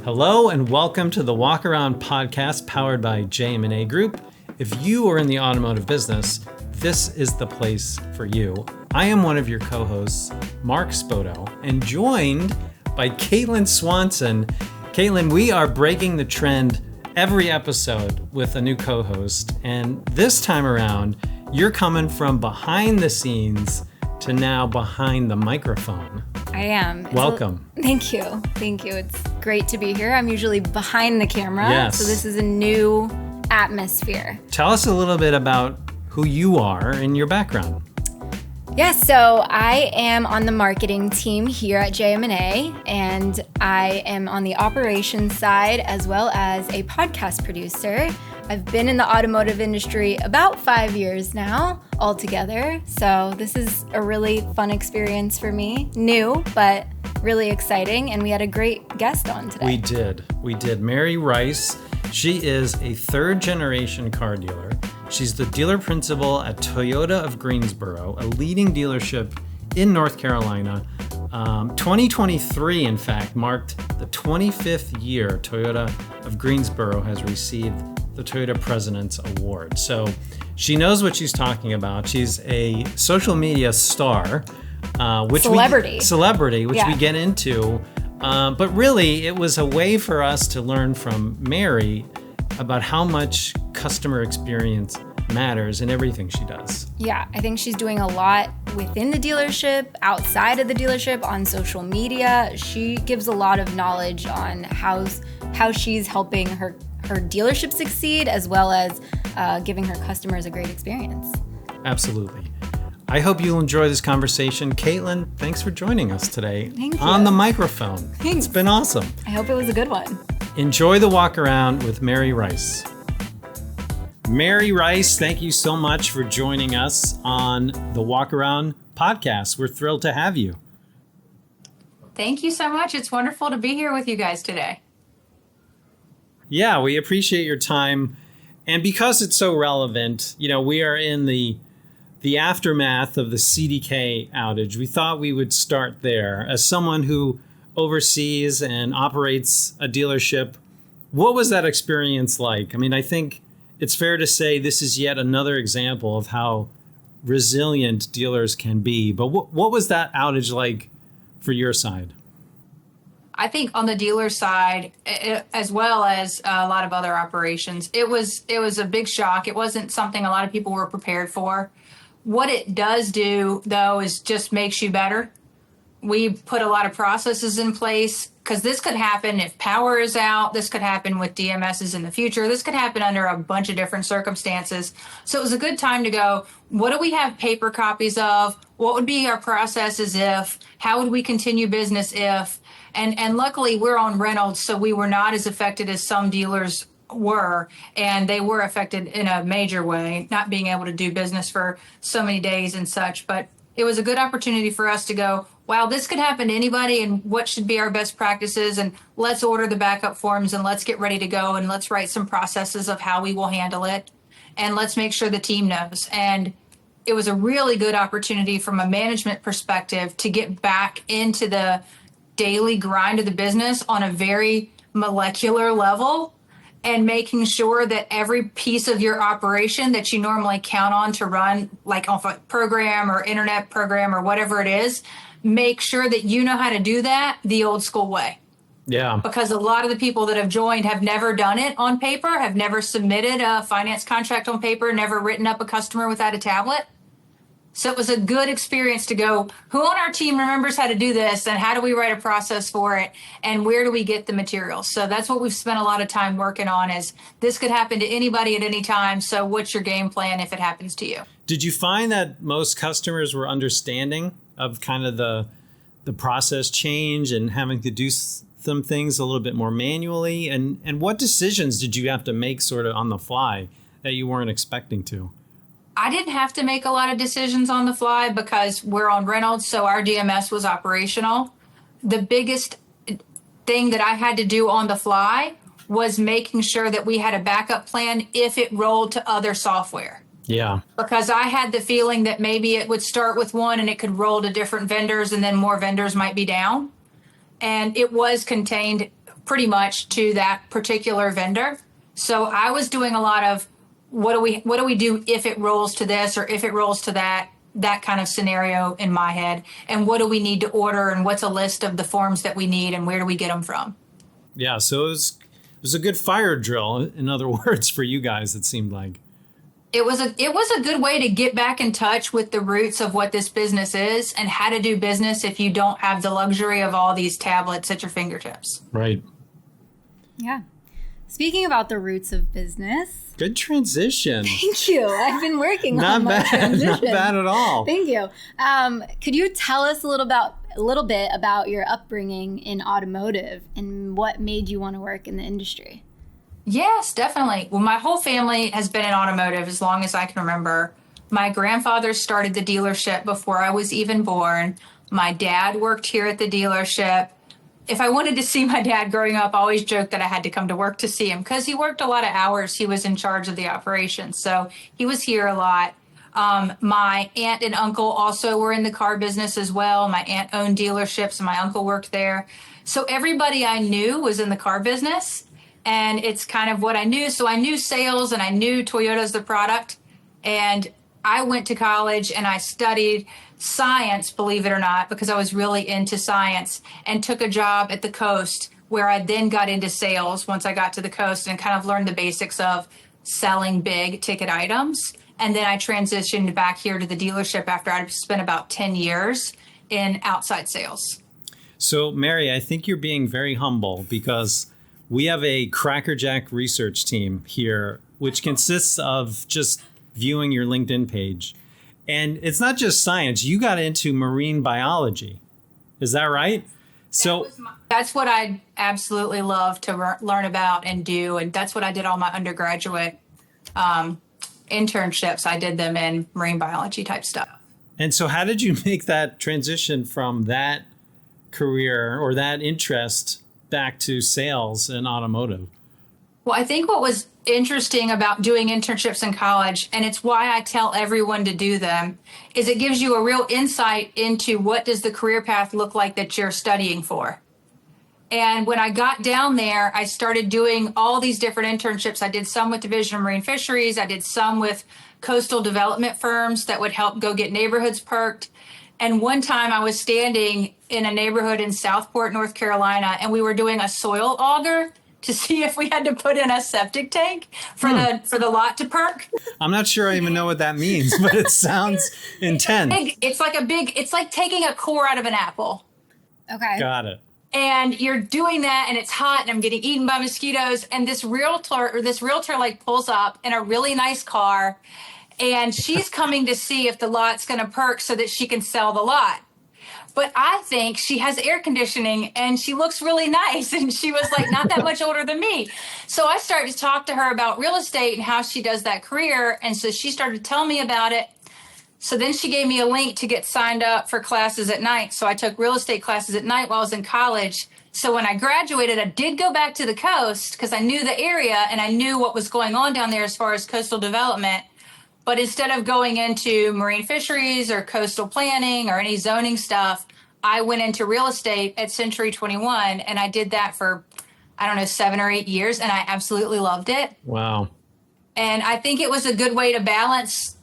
Hello and welcome to the Walk Around podcast powered by JM&A Group. If you are in the automotive business, this is the place for you. I am one of your co-hosts, Mark Spoto, and joined by Caitlin Swanson. Caitlin, we are breaking the trend every episode with a new co-host, and this time around, you're coming from behind the scenes to now behind the microphone. I am. Welcome. Thank you. It's great to be here. I'm usually behind the camera, Yes. so this is a new atmosphere. Tell us a little bit about who you are and your background. Yes, so I am on the marketing team here at JM&A, and I am on the operations side as well as a podcast producer. I've been in the automotive industry about 5 years now altogether, so this is a really fun experience for me. New, but really exciting, and we had a great guest on today. We did. Mary Rice. She is a third-generation car dealer. She's the dealer principal at Toyota of Greensboro, a leading dealership in North Carolina. 2023, in fact, marked the 25th year Toyota of Greensboro has received the Toyota President's Award. So she knows what she's talking about. She's a social media star. Celebrity, which we get into. But really, it was a way for us to learn from Mary about how much customer experience matters in everything she does. Yeah, I think she's doing a lot within the dealership, outside of the dealership, on social media. She gives a lot of knowledge on how she's helping her dealership succeed, as well as giving her customers a great experience. Absolutely. I hope you'll enjoy this conversation. Caitlin, thanks for joining us today. Thank you. On the microphone. Thanks. It's been awesome. I hope it was a good one. Enjoy the walk around with Mary Rice. Mary Rice, thank you so much for joining us on the Walk Around podcast. We're thrilled to have you. Thank you so much. It's wonderful to be here with you guys today. Yeah, we appreciate your time. And because it's so relevant, we are in the aftermath of the CDK outage. We thought we would start there. As someone who oversees and operates a dealership, what was that experience like? I mean, I think it's fair to say this is yet another example of how resilient dealers can be. But what was that outage like for your side? I think on the dealer side, as well as a lot of other operations, it was a big shock. It wasn't something a lot of people were prepared for. What it does do, though, is just makes you better. We put a lot of processes in place because this could happen if power is out. This could happen with DMSs in the future. This could happen under a bunch of different circumstances. So it was a good time to go, what do we have paper copies of? What would be our processes if? How would we continue business if? And luckily, we're on Reynolds, so we were not as affected as some dealers were, and they were affected in a major way, not being able to do business for so many days and such. But it was a good opportunity for us to go, wow, this could happen to anybody, and what should be our best practices, and let's order the backup forms, and let's get ready to go, and let's write some processes of how we will handle it, and let's make sure the team knows. And it was a really good opportunity from a management perspective to get back into the daily grind of the business on a very molecular level, and making sure that every piece of your operation that you normally count on to run, like off a program or internet program or whatever it is, make sure that you know how to do that the old school way. Yeah. Because a lot of the people that have joined have never done it on paper, have never submitted a finance contract on paper, never written up a customer without a tablet. So it was a good experience to go, who on our team remembers how to do this, and how do we write a process for it, and where do we get the materials? So that's what we've spent a lot of time working on, is this could happen to anybody at any time. So what's your game plan if it happens to you? Did you find that most customers were understanding of kind of the process change and having to do some things a little bit more manually? And what decisions did you have to make sort of on the fly that you weren't expecting to? I didn't have to make a lot of decisions on the fly because we're on Reynolds, so our DMS was operational. The biggest thing that I had to do on the fly was making sure that we had a backup plan if it rolled to other software. Yeah. Because I had the feeling that maybe it would start with one and it could roll to different vendors, and then more vendors might be down. And it was contained pretty much to that particular vendor. So I was doing a lot of what do we do if it rolls to this or if it rolls to that kind of scenario in my head, and what do we need to order, and what's a list of the forms that we need, and where do we get them from? Yeah, so it was a good fire drill, in other words, for you guys, it seemed like. It was a good way to get back in touch with the roots of what this business is and how to do business if you don't have the luxury of all these tablets at your fingertips. Right. Yeah. Speaking about the roots of business. Good transition. Thank you. I've been working Not on my bad. transition. Not bad at all. Thank you. Could you tell us a little bit about your upbringing in automotive and what made you want to work in the industry? Yes, definitely. Well, my whole family has been in automotive as long as I can remember. My grandfather started the dealership before I was even born. My dad worked here at the dealership. If I wanted to see my dad growing up, I always joked that I had to come to work to see him because he worked a lot of hours. He was in charge of the operations, so he was here a lot. My aunt and uncle also were in the car business as well. My aunt owned dealerships and my uncle worked there. So everybody I knew was in the car business, and it's kind of what I knew. So I knew sales and I knew Toyota as the product. And I went to college and I studied science, believe it or not, because I was really into science, and took a job at the coast where I then got into sales once I got to the coast and kind of learned the basics of selling big ticket items. And then I transitioned back here to the dealership after I'd spent about 10 years in outside sales. So, Mary, I think you're being very humble because we have a crackerjack research team here, which consists of just viewing your LinkedIn page. And it's not just science. You got into marine biology. Is that right? That's what I absolutely love to learn about and do. And that's what I did all my undergraduate internships. I did them in marine biology type stuff. And so how did you make that transition from that career or that interest back to sales and automotive? Well, I think what was interesting about doing internships in college, and it's why I tell everyone to do them, is it gives you a real insight into what does the career path look like that you're studying for. And when I got down there, I started doing all these different internships. I did some with Division of Marine Fisheries. I did some with coastal development firms that would help go get neighborhoods perked. And one time I was standing in a neighborhood in Southport, North Carolina, and we were doing a soil auger to see if we had to put in a septic tank for the lot to perk. I'm not sure I even know what that means, but it sounds intense. It's like taking a core out of an apple. Okay. Got it. And you're doing that, and it's hot, and I'm getting eaten by mosquitoes. And this realtor like pulls up in a really nice car, and she's coming to see if the lot's going to perk so that she can sell the lot. But I think she has air conditioning and she looks really nice. And she was like not that much older than me. So I started to talk to her about real estate and how she does that career. And so she started to tell me about it. So then she gave me a link to get signed up for classes at night. So I took real estate classes at night while I was in college. So when I graduated, I did go back to the coast because I knew the area and I knew what was going on down there as far as coastal development. But instead of going into marine fisheries or coastal planning or any zoning stuff, I went into real estate at Century 21, and I did that for, 7 or 8 years, and I absolutely loved it. Wow. And I think it was a good way to balance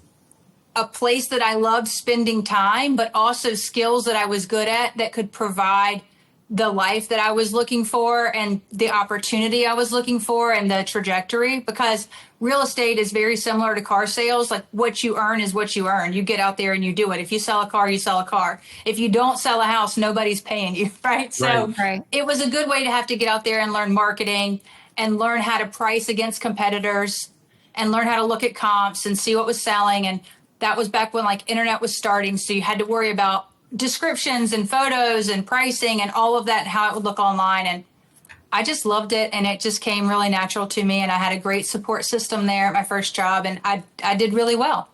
a place that I loved spending time, but also skills that I was good at that could provide the life that I was looking for and the opportunity I was looking for and the trajectory, because real estate is very similar to car sales. Like what you earn is what you earn. You get out there and you do it. If you sell a car, you sell a car. If you don't sell a house, nobody's paying you, right? So It was a good way to have to get out there and learn marketing and learn how to price against competitors and learn how to look at comps and see what was selling. And that was back when like internet was starting. So you had to worry about descriptions and photos and pricing and all of that and how it would look online. And I just loved it, and it just came really natural to me. And I had a great support system there at my first job, and I did really well.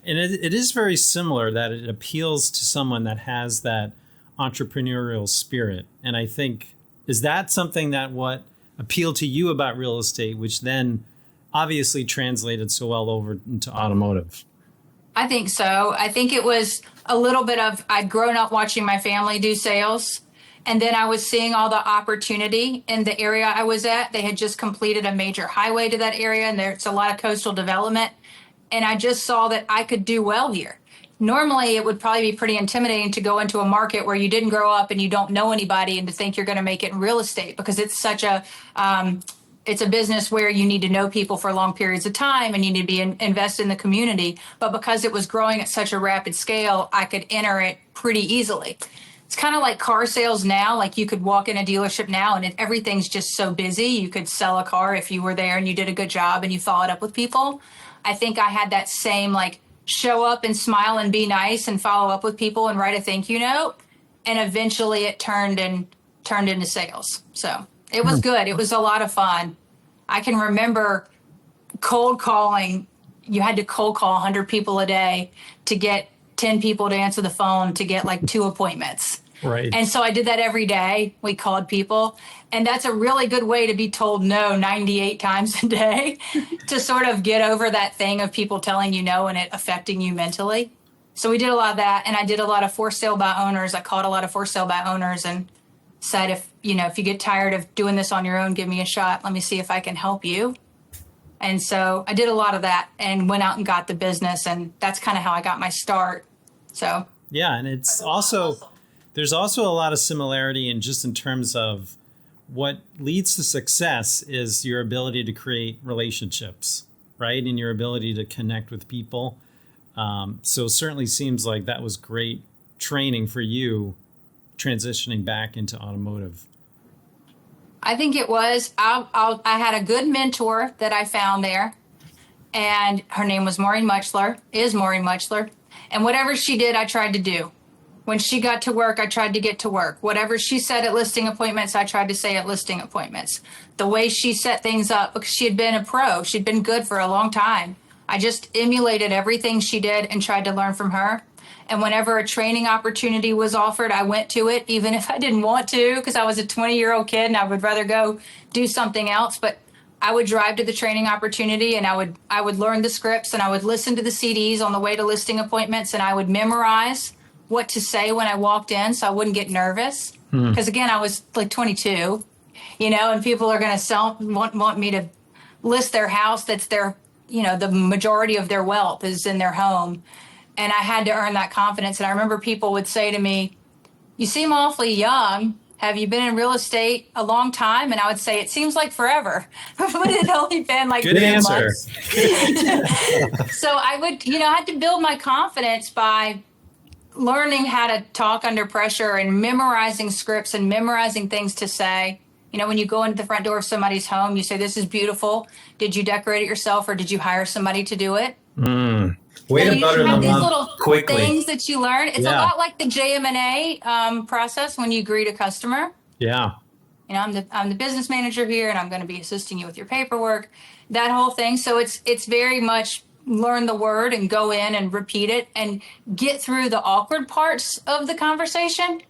And it is very similar that it appeals to someone that has that entrepreneurial spirit. And I think, is that something that what appealed to you about real estate, which then obviously translated so well over into automotive? I think so. I think it was a little bit of, I'd grown up watching my family do sales. And then I was seeing all the opportunity in the area I was at. They had just completed a major highway to that area, and there's a lot of coastal development. And I just saw that I could do well here. Normally, it would probably be pretty intimidating to go into a market where you didn't grow up and you don't know anybody, and to think you're going to make it in real estate, because it's such a it's a business where you need to know people for long periods of time and you need to be invest in the community. But because it was growing at such a rapid scale, I could enter it pretty easily. It's kind of like car sales now. Like, you could walk in a dealership now and everything's just so busy. You could sell a car if you were there and you did a good job and you followed up with people. I think I had that same, like, show up and smile and be nice and follow up with people and write a thank you note. And eventually it turned into sales. So it was good. It was a lot of fun. I can remember cold calling. You had to cold call 100 people a day to get 10 people to answer the phone to get like 2 appointments. Right. And so I did that every day. We called people. And that's a really good way to be told no 98 times a day to sort of get over that thing of people telling you no and it affecting you mentally. So we did a lot of that. And I did a lot of for sale by owners. I called a lot of for sale by owners and said, if you get tired of doing this on your own, give me a shot. Let me see if I can help you. And so I did a lot of that and went out and got the business. And that's kind of how I got my start. So yeah, and it's also, there's also a lot of similarity in terms of what leads to success is your ability to create relationships, right? And your ability to connect with people. So it certainly seems like that was great training for you transitioning back into automotive. I think it was. I had a good mentor that I found there, and her name was Maureen Muchler, is Maureen Muchler. And whatever she did, I tried to do. When she got to work, I tried to get to work. Whatever she said at listing appointments, I tried to say at listing appointments. The way she set things up, because she had been a pro, she'd been good for a long time. I just emulated everything she did and tried to learn from her. And whenever a training opportunity was offered, I went to it, even if I didn't want to, because I was a 20-year-old kid and I would rather go do something else. But I would drive to the training opportunity and I would learn the scripts and I would listen to the CDs on the way to listing appointments, and I would memorize what to say when I walked in so I wouldn't get nervous. Because again, I was like 22, and people are going to want me to list their house that's their, the majority of their wealth is in their home. And I had to earn that confidence. And I remember people would say to me, "You seem awfully young. Have you been in real estate a long time?" And I would say, "It seems like forever." But it had only been like good 3 answer. Months. So I would, I had to build my confidence by learning how to talk under pressure and memorizing scripts and memorizing things to say. When you go into the front door of somebody's home, you say, "This is beautiful. Did you decorate it yourself or did you hire somebody to do it?" Way to butter them these up little quickly. things that you learn. It's a lot like the JM&A process when you greet a customer. Yeah. I'm the business manager here, and I'm going to be assisting you with your paperwork, that whole thing. So it's very much learn the word and go in and repeat it and get through the awkward parts of the conversation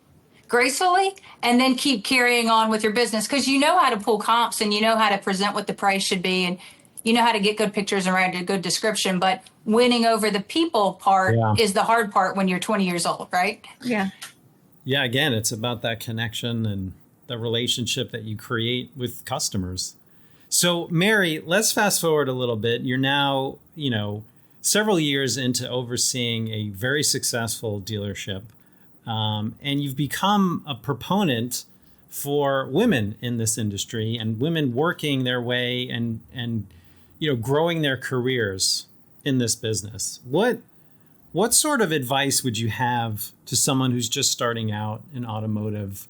gracefully, and then keep carrying on with your business, because you know how to pull comps and you know how to present what the price should be, and you know how to get good pictures and write a good description. But winning over the people part is the hard part when you're 20 years old, right? Yeah. Yeah, again, it's about that connection and the relationship that you create with customers. So, Mary, let's fast forward a little bit. You're now, several years into overseeing a very successful dealership, and you've become a proponent for women in this industry and women working their way and growing their careers in this business. What sort of advice would you have to someone who's just starting out in automotive,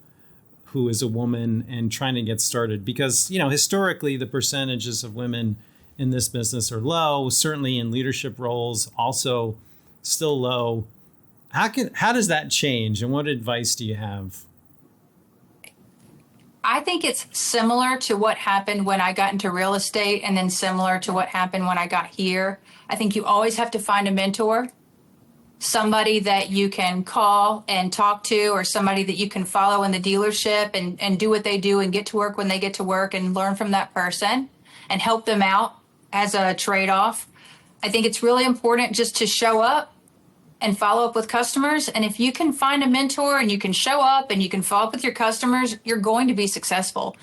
who is a woman and trying to get started? Because, historically, the percentages of women in this business are low, certainly in leadership roles, also still low. How does that change, and what advice do you have? I think it's similar to what happened when I got into real estate, and then similar to what happened when I got here. I think you always have to find a mentor, somebody that you can call and talk to, or somebody that you can follow in the dealership and do what they do and get to work when they get to work and learn from that person and help them out as a trade-off. I think it's really important just to show up and follow up with customers. And if you can find a mentor and you can show up and you can follow up with your customers, you're going to be successful.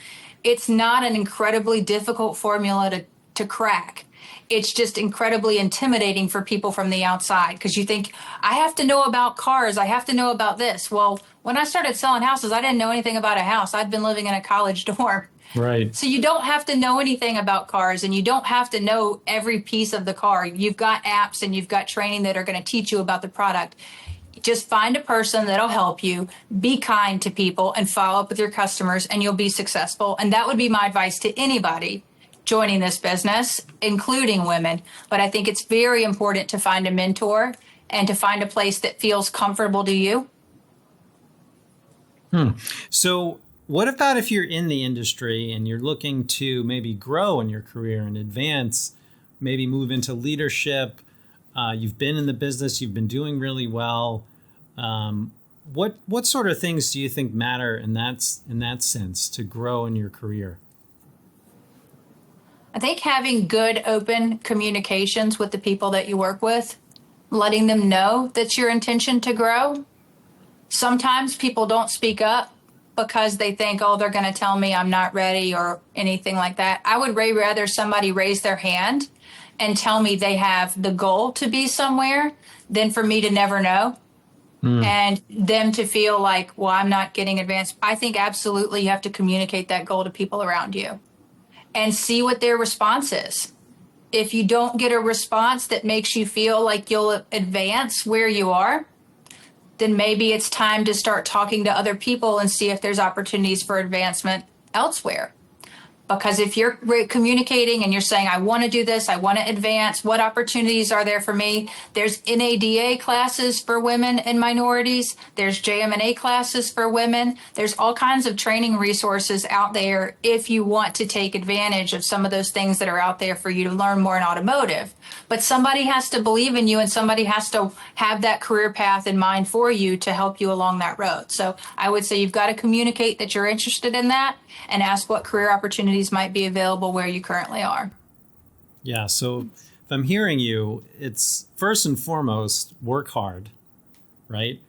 It's not an incredibly difficult formula to crack. It's just incredibly intimidating for people from the outside because you think, I have to know about cars. I have to know about this. Well, when I started selling houses, I didn't know anything about a house. I'd been living in a college dorm. Right. So you don't have to know anything about cars and you don't have to know every piece of the car. You've got apps and you've got training that are going to teach you about the product. Just find a person that'll help you, be kind to people, and follow up with your customers, and you'll be successful. And that would be my advice to anybody joining this business, including women. But I think it's very important to find a mentor and to find a place that feels comfortable to you. So what about if you're in the industry and you're looking to maybe grow in your career and advance, maybe move into leadership? You've been in the business, you've been doing really well. What sort of things do you think matter in that sense to grow in your career? I think having good, open communications with the people that you work with, letting them know that's your intention to grow. Sometimes people don't speak up because they think, oh, they're going to tell me I'm not ready or anything like that. I would rather somebody raise their hand and tell me they have the goal to be somewhere than for me to never know and them to feel like, well, I'm not getting advanced. I think absolutely you have to communicate that goal to people around you and see what their response is. If you don't get a response that makes you feel like you'll advance where you are, then maybe it's time to start talking to other people and see if there's opportunities for advancement elsewhere. Because if you're communicating and you're saying, I want to do this, I want to advance, what opportunities are there for me? There's NADA classes for women and minorities. There's JM&A classes for women. There's all kinds of training resources out there if you want to take advantage of some of those things that are out there for you to learn more in automotive. But somebody has to believe in you and somebody has to have that career path in mind for you to help you along that road. So I would say you've got to communicate that you're interested in that and ask what career opportunities might be available where you currently are. Yeah, so if I'm hearing you, it's first and foremost, work hard, right?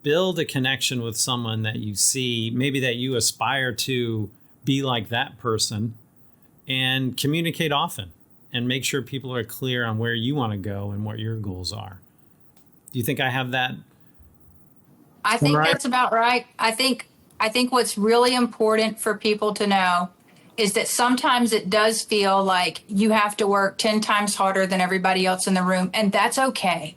Build a connection with someone that you see, maybe that you aspire to be like that person, and communicate often and make sure people are clear on where you want to go and what your goals are. Do you think I have that? I think right? That's about right. I think what's really important for people to know is that sometimes it does feel like you have to work 10 times harder than everybody else in the room, and that's okay.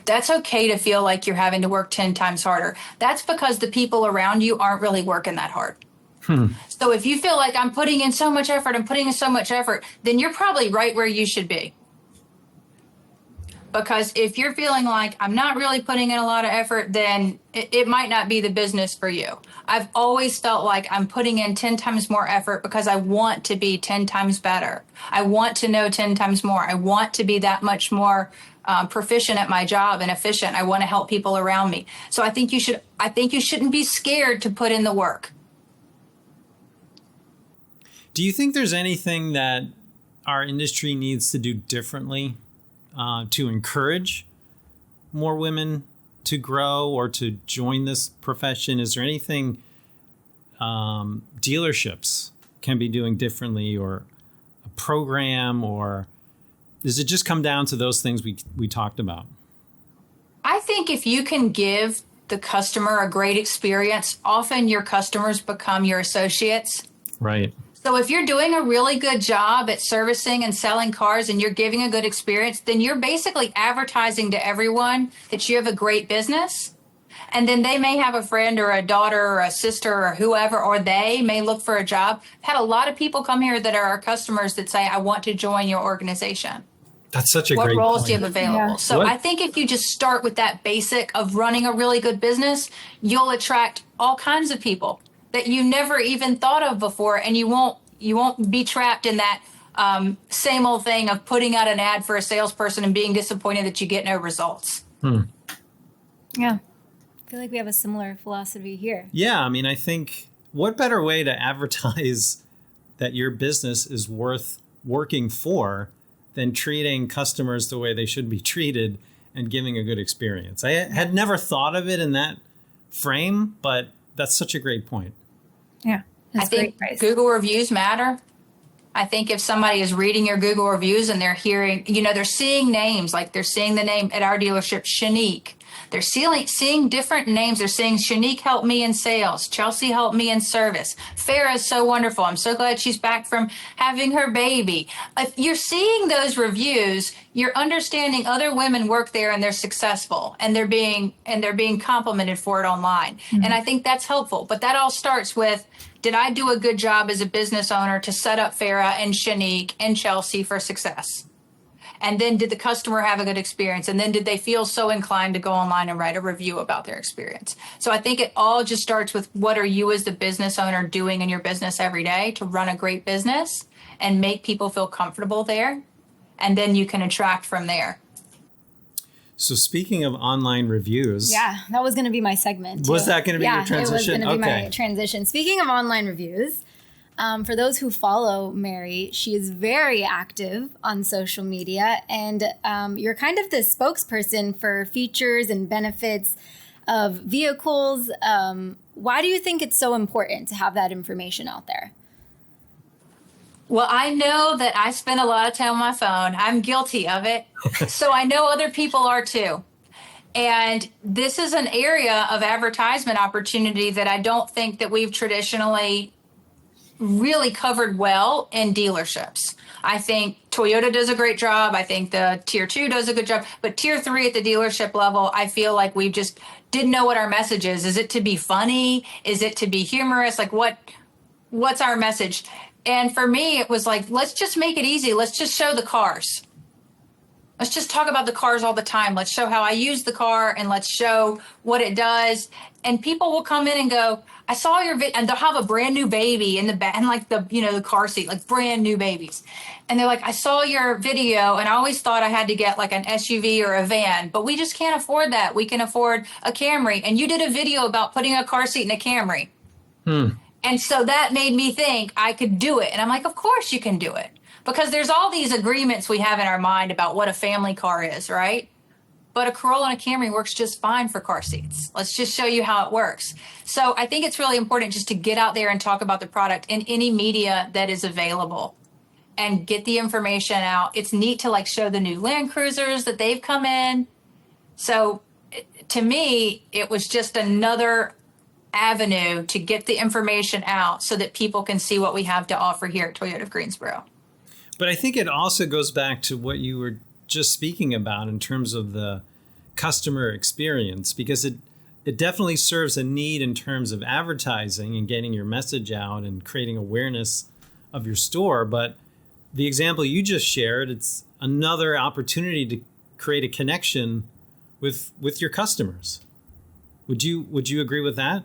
That's okay to feel like you're having to work 10 times harder. That's because the people around you aren't really working that hard. So if you feel like I'm putting in so much effort, then you're probably right where you should be. Because if you're feeling like I'm not really putting in a lot of effort, then it might not be the business for you. I've always felt like I'm putting in 10 times more effort because I want to be 10 times better. I want to know 10 times more. I want to be that much more proficient at my job and efficient. I want to help people around me. So I think you shouldn't be scared to put in the work. Do you think there's anything that our industry needs to do differently to encourage more women to grow or to join this profession? Is there anything dealerships can be doing differently, or a program, or does it just come down to those things we talked about? I think if you can give the customer a great experience, often your customers become your associates. Right. So if you're doing a really good job at servicing and selling cars and you're giving a good experience, then you're basically advertising to everyone that you have a great business. And then they may have a friend or a daughter or a sister or whoever, or they may look for a job. I've had a lot of people come here that are our customers that say, I want to join your organization. That's such a great point. What roles do you have available? Yeah. So I think if you just start with that basic of running a really good business, you'll attract all kinds of people that you never even thought of before, and you won't be trapped in that same old thing of putting out an ad for a salesperson and being disappointed that you get no results. Yeah. I feel like we have a similar philosophy here. Yeah, I mean, I think what better way to advertise that your business is worth working for than treating customers the way they should be treated and giving a good experience. I had never thought of it in that frame, but that's such a great point. Yeah. I think Google reviews matter. I think if somebody is reading your Google reviews and they're hearing, they're seeing names, like they're seeing the name at our dealership, Shanique. They're seeing different names. They're saying, Shanique helped me in sales. Chelsea helped me in service. Farah is so wonderful. I'm so glad she's back from having her baby. If you're seeing those reviews, you're understanding other women work there and they're successful and they're being complimented for it online. Mm-hmm. And I think that's helpful. But that all starts with, did I do a good job as a business owner to set up Farah and Shanique and Chelsea for success? And then did the customer have a good experience? And then did they feel so inclined to go online and write a review about their experience? So I think it all just starts with, what are you as the business owner doing in your business every day to run a great business and make people feel comfortable there? And then you can attract from there. So speaking of online reviews. Yeah, that was going to be my segment too. Was that going to be your transition? It was going to be my transition. Speaking of online reviews, for those who follow Mary, she is very active on social media, and you're kind of the spokesperson for features and benefits of vehicles. Why do you think it's so important to have that information out there? Well, I know that I spend a lot of time on my phone. I'm guilty of it. So I know other people are too. And this is an area of advertisement opportunity that I don't think that we've traditionally really covered well in dealerships. I think Toyota does a great job. I think the tier 2 does a good job, but tier 3 at the dealership level, I feel like we just didn't know what our message is. Is it to be funny? Is it to be humorous? Like what's our message? And for me, it was like, let's just make it easy. Let's just show the cars. Let's just talk about the cars all the time. Let's show how I use the car and let's show what it does. And people will come in and go, I saw your video, and they'll have a brand new baby in the back, and like the car seat, like brand new babies. And they're like, I saw your video and I always thought I had to get like an SUV or a van, but we just can't afford that. We can afford a Camry. And you did a video about putting a car seat in a Camry. And so that made me think I could do it. And I'm like, of course you can do it. Because there's all these agreements we have in our mind about what a family car is, right? But a Corolla and a Camry works just fine for car seats. Let's just show you how it works. So I think it's really important just to get out there and talk about the product in any media that is available and get the information out. It's neat to like show the new Land Cruisers that they've come in. So to me, it was just another avenue to get the information out so that people can see what we have to offer here at Toyota of Greensboro. But I think it also goes back to what you were just speaking about in terms of the customer experience, because it definitely serves a need in terms of advertising and getting your message out and creating awareness of your store. But the example you just shared, it's another opportunity to create a connection with your customers. Would you agree with that?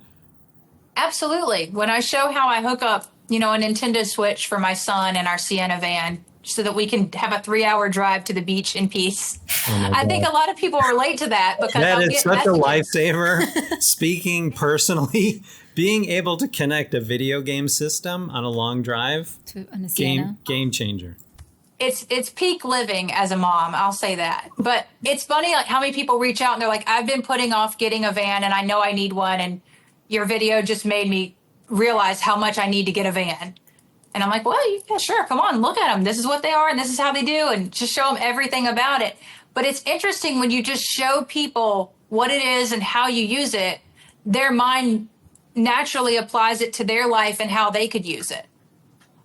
Absolutely. When I show how I hook up, a Nintendo Switch for my son and our Sienna van so that we can have a 3-hour drive to the beach in peace. I think a lot of people relate to that because that is such a lifesaver. Speaking personally, being able to connect a video game system on a long drive, to a Sienna. Game changer. It's peak living as a mom, I'll say that. But it's funny like how many people reach out and they're like, I've been putting off getting a van and I know I need one, and your video just made me realize how much I need to get a van. And I'm like, well, yeah, sure, come on, look at them. This is what they are and this is how they do, and just show them everything about it. But it's interesting when you just show people what it is and how you use it, their mind naturally applies it to their life and how they could use it.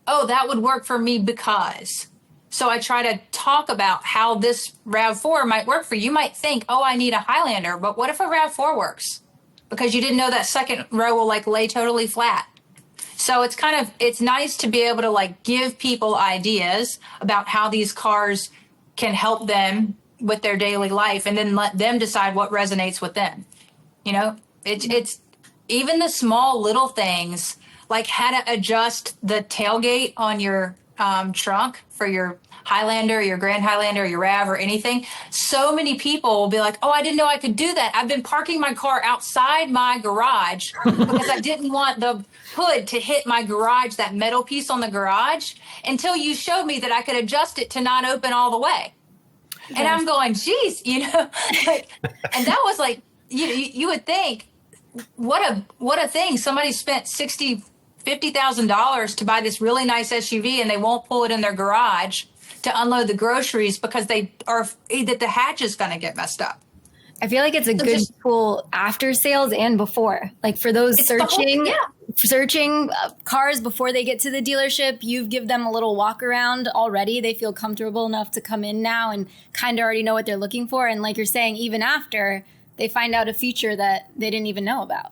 Oh, that would work for me because. So I try to talk about how this RAV4 might work for you. You might think, oh, I need a Highlander, but what if a RAV4 works? Because you didn't know that second row will like lay totally flat. So it's nice to be able to like give people ideas about how these cars can help them with their daily life and then let them decide what resonates with them. It's even the small little things like how to adjust the tailgate on your trunk for your Highlander, your Grand Highlander, or your RAV or anything. So many people will be like, oh, I didn't know I could do that. I've been parking my car outside my garage because I didn't want the hood to hit my garage, that metal piece on the garage, until you showed me that I could adjust it to not open all the way. And I'm going, geez, like, and that was like, you would think, what a thing. Somebody spent $50,000 to buy this really nice SUV and they won't pull it in their garage to unload the groceries because they are that the hatch is going to get messed up. I feel like it's a good tool after sales and before, like for those searching cars before they get to the dealership. You give them a little walk around already. They feel comfortable enough to come in now and kind of already know what they're looking for. And like you're saying, even after, they find out a feature that they didn't even know about.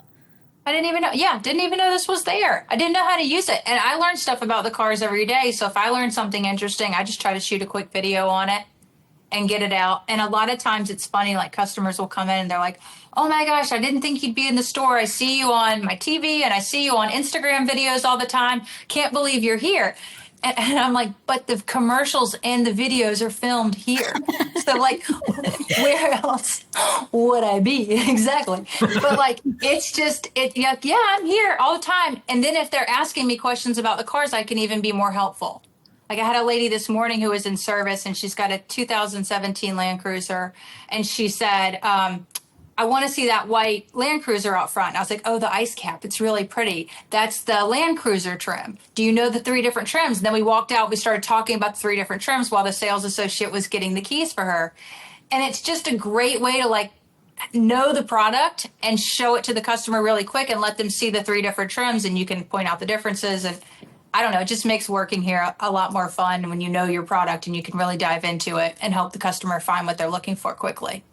I didn't even know. Yeah, didn't even know this was there. I didn't know how to use it. And I learn stuff about the cars every day. So if I learn something interesting, I just try to shoot a quick video on it and get it out. And a lot of times it's funny, like customers will come in and they're like, oh my gosh, I didn't think you'd be in the store. I see you on my TV and I see you on Instagram videos all the time. Can't believe you're here. And I'm like, but the commercials and the videos are filmed here. So like, where else would I be? Exactly. But like, it's just, yeah, I'm here all the time. And then if they're asking me questions about the cars, I can even be more helpful. Like I had a lady this morning who was in service and she's got a 2017 Land Cruiser. And she said, I want to see that white Land Cruiser out front. And I was like, oh, the ice cap. It's really pretty. That's the Land Cruiser trim. Do you know the 3 different trims? And then we walked out. We started talking about the 3 different trims while the sales associate was getting the keys for her. And it's just a great way to like know the product and show it to the customer really quick and let them see the 3 different trims. And you can point out the differences. And I don't know, it just makes working here a lot more fun when you know your product and you can really dive into it and help the customer find what they're looking for quickly.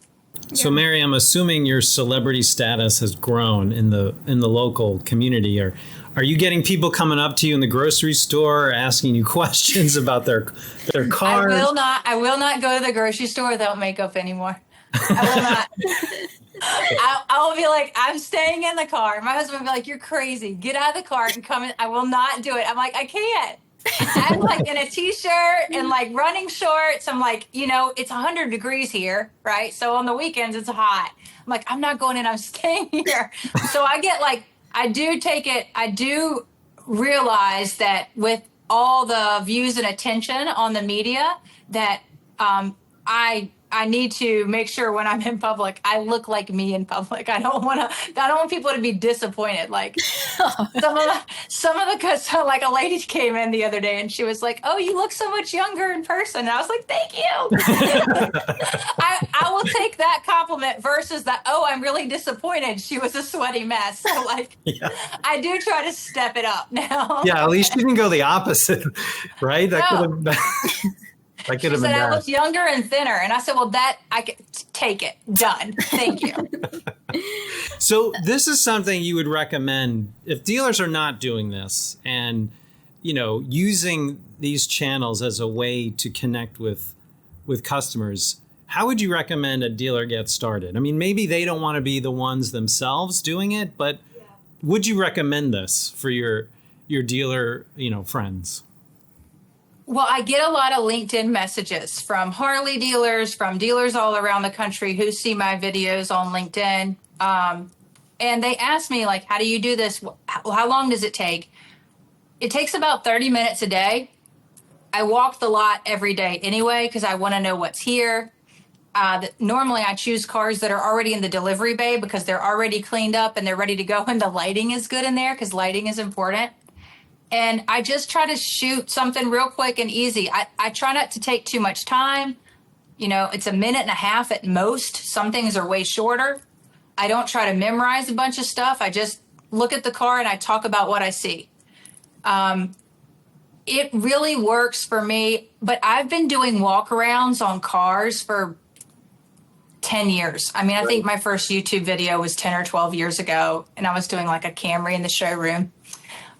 So Mary, I'm assuming your celebrity status has grown in the local community. Are you getting people coming up to you in the grocery store asking you questions about their cars? I will not go to the grocery store without makeup anymore. I will not. I will be like, I'm staying in the car. My husband will be like, you're crazy. Get out of the car and come in. I will not do it. I'm like, I can't. I'm like in a t-shirt and like running shorts. I'm like, it's 100 degrees here, right? So on the weekends it's hot. I'm like, I'm not going in, I'm staying here. So I get like, I do realize that with all the views and attention on the media that I need to make sure when I'm in public, I look like me in public. I don't want people to be disappointed. Like some of the, like a lady came in the other day and she was like, oh, you look so much younger in person. And I was like, thank you. I will take that compliment versus that, oh, I'm really disappointed. She was a sweaty mess. So like, yeah. I do try to step it up now. Yeah, at least you didn't go the opposite, right? That could have been. She said I look younger and thinner. And I said, well, that I can take it. Done. Thank you. So this is something you would recommend if dealers are not doing this and, using these channels as a way to connect with customers. How would you recommend a dealer get started? I mean, maybe they don't want to be the ones themselves doing it, but would you recommend this for your dealer, friends? Well, I get a lot of LinkedIn messages from Harley dealers, from dealers all around the country who see my videos on LinkedIn. And they ask me, like, how do you do this? How long does it take? It takes about 30 minutes a day. I walk the lot every day anyway because I want to know what's here. Normally, I choose cars that are already in the delivery bay because they're already cleaned up and they're ready to go, and the lighting is good in there because lighting is important. And I just try to shoot something real quick and easy. I try not to take too much time. It's a minute and a half at most. Some things are way shorter. I don't try to memorize a bunch of stuff. I just look at the car and I talk about what I see. It really works for me, but I've been doing walkarounds on cars for 10 years. I mean, I think my first YouTube video was 10 or 12 years ago, and I was doing like a Camry in the showroom.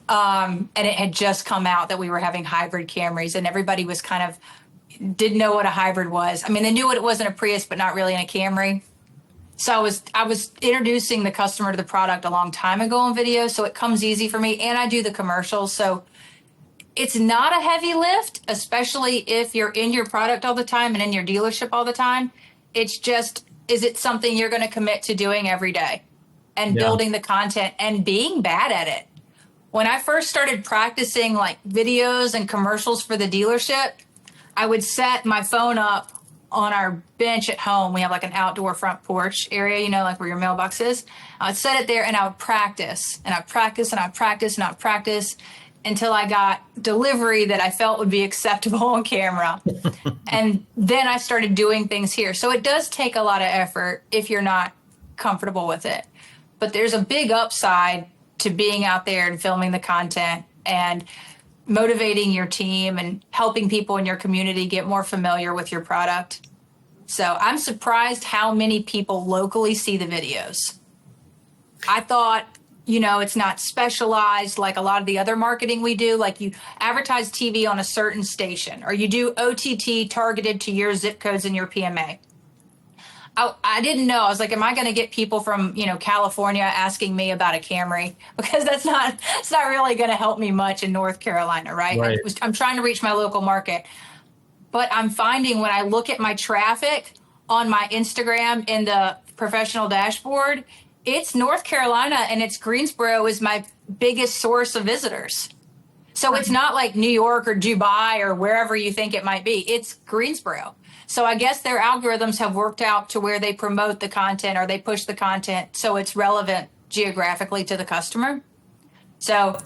And it had just come out that we were having hybrid Camrys, and everybody was kind of didn't know what a hybrid was. I mean, they knew what it was in a Prius, but not really in a Camry. So I was introducing the customer to the product a long time ago on video, so it comes easy for me, and I do the commercials. So it's not a heavy lift, especially if you're in your product all the time and in your dealership all the time. It's just, is it something you're going to commit to doing every day and building the content and being bad at it? When I first started practicing like videos and commercials for the dealership, I would set my phone up on our bench at home. We have like an outdoor front porch area, you know, like where your mailbox is. I would set it there and I would practice and I'd practice and I'd practice and I'd practice until I got delivery that I felt would be acceptable on camera. And then I started doing things here. So it does take a lot of effort if you're not comfortable with it. But there's a big upside to being out there and filming the content and motivating your team and helping people in your community get more familiar with your product. So I'm surprised how many people locally see the videos. I thought, you know, it's not specialized like a lot of the other marketing we do. Like you advertise TV on a certain station or you do OTT targeted to your zip codes and your PMA. I didn't know. I was like, am I going to get people from, you know, California asking me about a Camry? Because it's not really going to help me much in North Carolina, right? I'm trying to reach my local market. But I'm finding when I look at my traffic on my Instagram in the professional dashboard, it's North Carolina and it's Greensboro is my biggest source of visitors. So it's not like New York or Dubai or wherever you think it might be. It's Greensboro. So I guess their algorithms have worked out to where they promote the content or they push the content so it's relevant geographically to the customer. So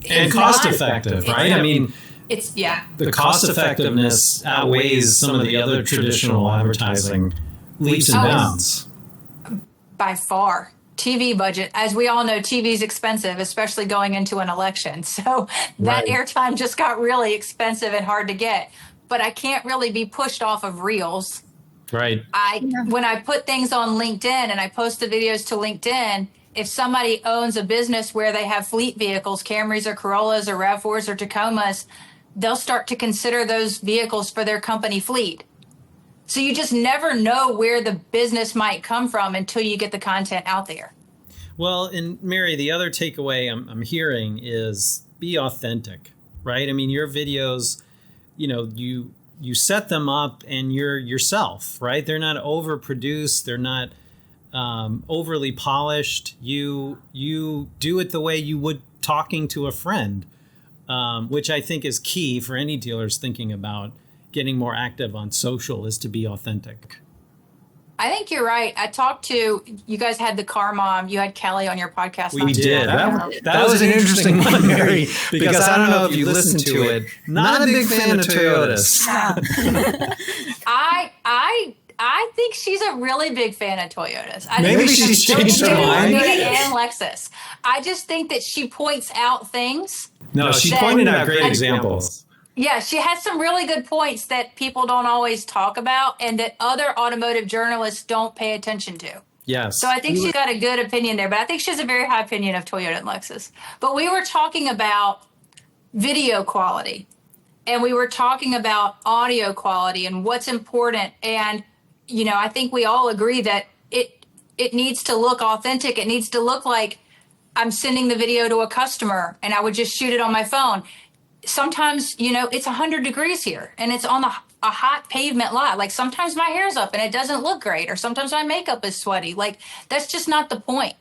and cost effective, right? I mean, the cost effectiveness outweighs some of the other traditional advertising leaps and bounds. By far. TV budget, as we all know, TV is expensive, especially going into an election. So that airtime just got really expensive and hard to get. But I can't really be pushed off of Reels. Right. When I put things on LinkedIn and I post the videos to LinkedIn, if somebody owns a business where they have fleet vehicles, Camrys or Corollas or RAV4s or Tacomas, they'll start to consider those vehicles for their company fleet. So you just never know where the business might come from until you get the content out there. Well, and Mary, the other takeaway I'm hearing is be authentic, right? I mean, your videos, you know, you set them up and you're yourself, right? They're not overproduced. They're not overly polished. You do it the way you would talking to a friend, which I think is key for any dealers thinking about getting more active on social, is to be authentic. I think you're right. I talked to, you guys had the car mom, you had Kelly on your podcast. We did. That was an interesting one, Mary, because I don't know if you listened to it. Not a big fan of Toyotas. I think she's a really big fan of Toyotas. Maybe she's changed her mind. And Lexus. I just think that she points out things. No, she pointed out great examples. Yeah, she has some really good points that people don't always talk about and that other automotive journalists don't pay attention to. Yes. So I think she's got a good opinion there, but I think she has a very high opinion of Toyota and Lexus. But we were talking about video quality and we were talking about audio quality and what's important. And, you know, I think we all agree that it needs to look authentic. It needs to look like I'm sending the video to a customer and I would just shoot it on my phone. Sometimes, you know, it's 100 degrees here and it's on a hot pavement lot. Like sometimes my hair's up and it doesn't look great, or sometimes my makeup is sweaty. Like that's just not the point.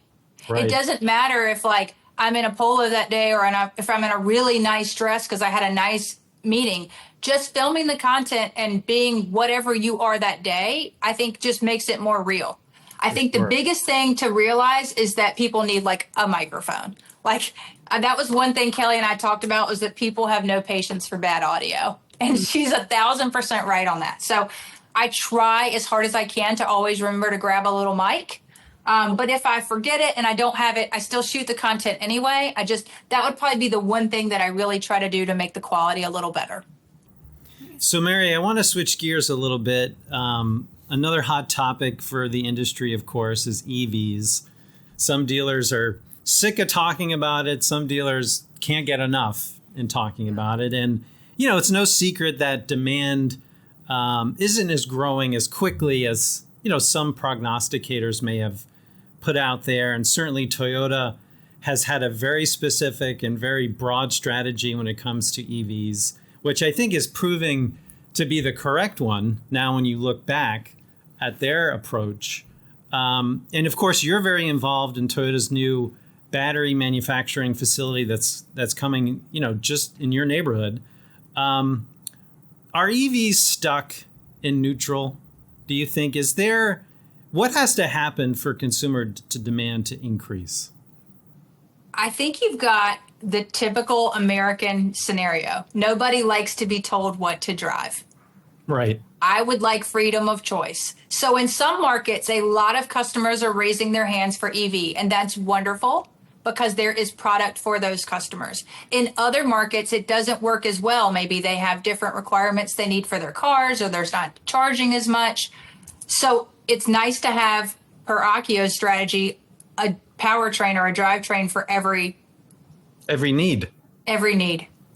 Right. It doesn't matter if like I'm in a polo that day or if I'm in a really nice dress because I had a nice meeting. Just filming the content and being whatever you are that day, I think just makes it more real. I think the biggest thing to realize is that people need like a microphone. Like that was one thing Kelly and I talked about, was that people have no patience for bad audio. And she's 1,000% right on that. So I try as hard as I can to always remember to grab a little mic. But if I forget it and I don't have it, I still shoot the content anyway. That would probably be the one thing that I really try to do to make the quality a little better. So Mary, I want to switch gears a little bit. Another hot topic for the industry, of course, is EVs. Some dealers are sick of talking about it. Some dealers can't get enough in talking about it. And, you know, it's no secret that demand isn't as growing as quickly as, you know, some prognosticators may have put out there. And certainly Toyota has had a very specific and very broad strategy when it comes to EVs, which I think is proving to be the correct one now when you look back at their approach. And of course, you're very involved in Toyota's new battery manufacturing facility that's coming, you know, just in your neighborhood. Are EVs stuck in neutral? Do you think? What has to happen for consumer to demand to increase? I think you've got the typical American scenario. Nobody likes to be told what to drive. Right. I would like freedom of choice. So in some markets, a lot of customers are raising their hands for EV, and that's wonderful because there is product for those customers. In other markets, it doesn't work as well. Maybe they have different requirements they need for their cars, or there's not charging as much. So it's nice to have, per Akio's strategy, a powertrain or a drivetrain for every need.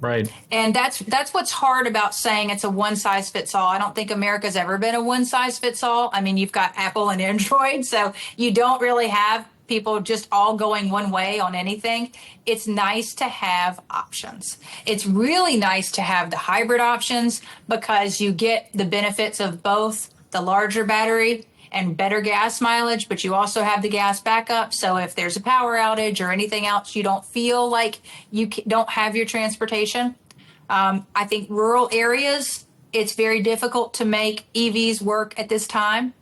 Right. And that's what's hard about saying it's a one size fits all. I don't think America's ever been a one size fits all. I mean, you've got Apple and Android, so you don't really have people just all going one way on anything. It's nice to have options. It's really nice to have the hybrid options because you get the benefits of both the larger battery and better gas mileage, but you also have the gas backup. So if there's a power outage or anything else, you don't feel like you don't have your transportation. I think rural areas, it's very difficult to make EVs work at this time,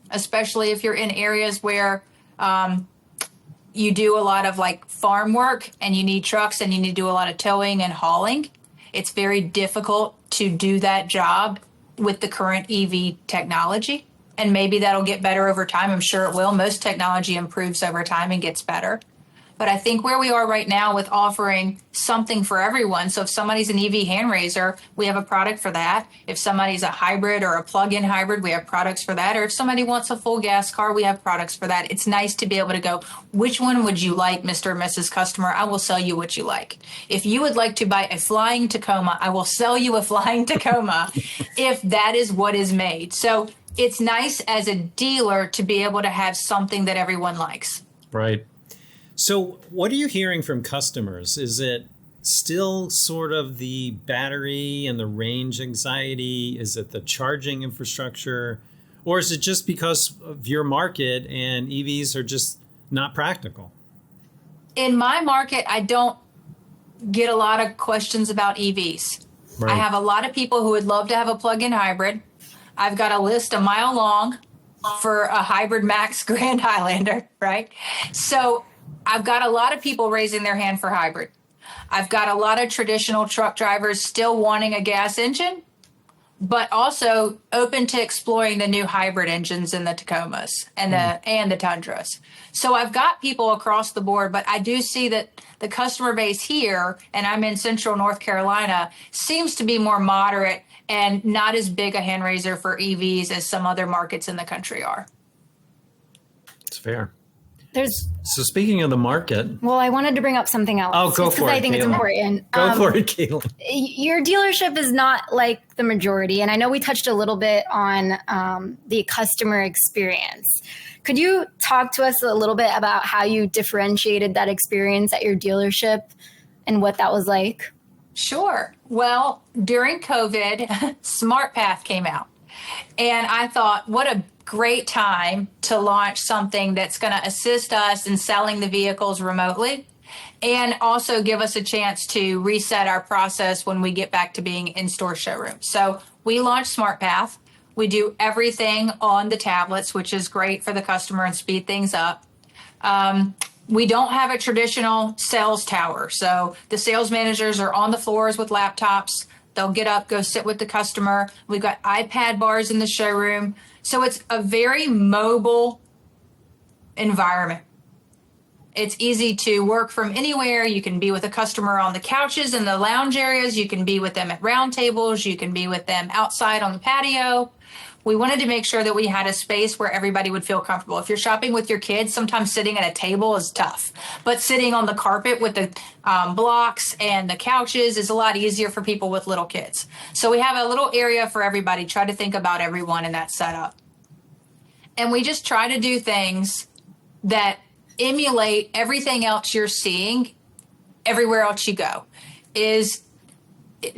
especially if you're in areas where you do a lot of like farm work and you need trucks and you need to do a lot of towing and hauling. It's very difficult to do that job with the current EV technology. And maybe that'll get better over time. I'm sure it will. Most technology improves over time and gets better. But I think where we are right now with offering something for everyone. So if somebody's an EV hand raiser, we have a product for that. If somebody's a hybrid or a plug-in hybrid, we have products for that. Or if somebody wants a full gas car, we have products for that. It's nice to be able to go, which one would you like, Mr. or Mrs. Customer? I will sell you what you like. If you would like to buy a flying Tacoma, I will sell you a flying Tacoma if that is what is made. So it's nice as a dealer to be able to have something that everyone likes. Right. So what are you hearing from customers? Is it still sort of the battery and the range anxiety? Is it the charging infrastructure? Or is it just because of your market and EVs are just not practical? In my market, I don't get a lot of questions about EVs. Right. I have a lot of people who would love to have a plug-in hybrid. I've got a list a mile long for a hybrid max Grand Highlander, right? So I've got a lot of people raising their hand for hybrid. I've got a lot of traditional truck drivers still wanting a gas engine, but also open to exploring the new hybrid engines in the Tacomas and the Tundras. So I've got people across the board, but I do see that the customer base here, and I'm in Central North Carolina, seems to be more moderate and not as big a hand raiser for EVs as some other markets in the country are. It's fair. So speaking of the market. Well, I wanted to bring up something else. Oh, go for it, because I think Caitlin. it's important. Go for it, Caitlin. Your dealership is not like the majority. And I know we touched a little bit on the customer experience. Could you talk to us a little bit about how you differentiated that experience at your dealership and what that was like? Sure. Well, during COVID, SmartPath came out. And I thought, what a great time to launch something that's going to assist us in selling the vehicles remotely and also give us a chance to reset our process when we get back to being in-store showrooms. So we launched SmartPath. We do everything on the tablets, which is great for the customer and speed things up. We don't have a traditional sales tower. So the sales managers are on the floors with laptops. They'll get up, go sit with the customer. We've got iPad bars in the showroom. So it's a very mobile environment. It's easy to work from anywhere. You can be with a customer on the couches in the lounge areas. You can be with them at round tables. You can be with them outside on the patio. We wanted to make sure that we had a space where everybody would feel comfortable. If you're shopping with your kids, sometimes sitting at a table is tough. But sitting on the carpet with the blocks and the couches is a lot easier for people with little kids. So we have a little area for everybody. Try to think about everyone in that setup. And we just try to do things that emulate everything else you're seeing everywhere else you go. Is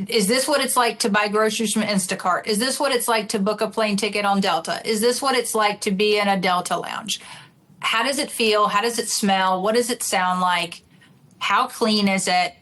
this what it's like to buy groceries from Instacart? Is this what it's like to book a plane ticket on Delta? Is this what it's like to be in a Delta lounge? How does it feel? How does it smell? What does it sound like? How clean is it?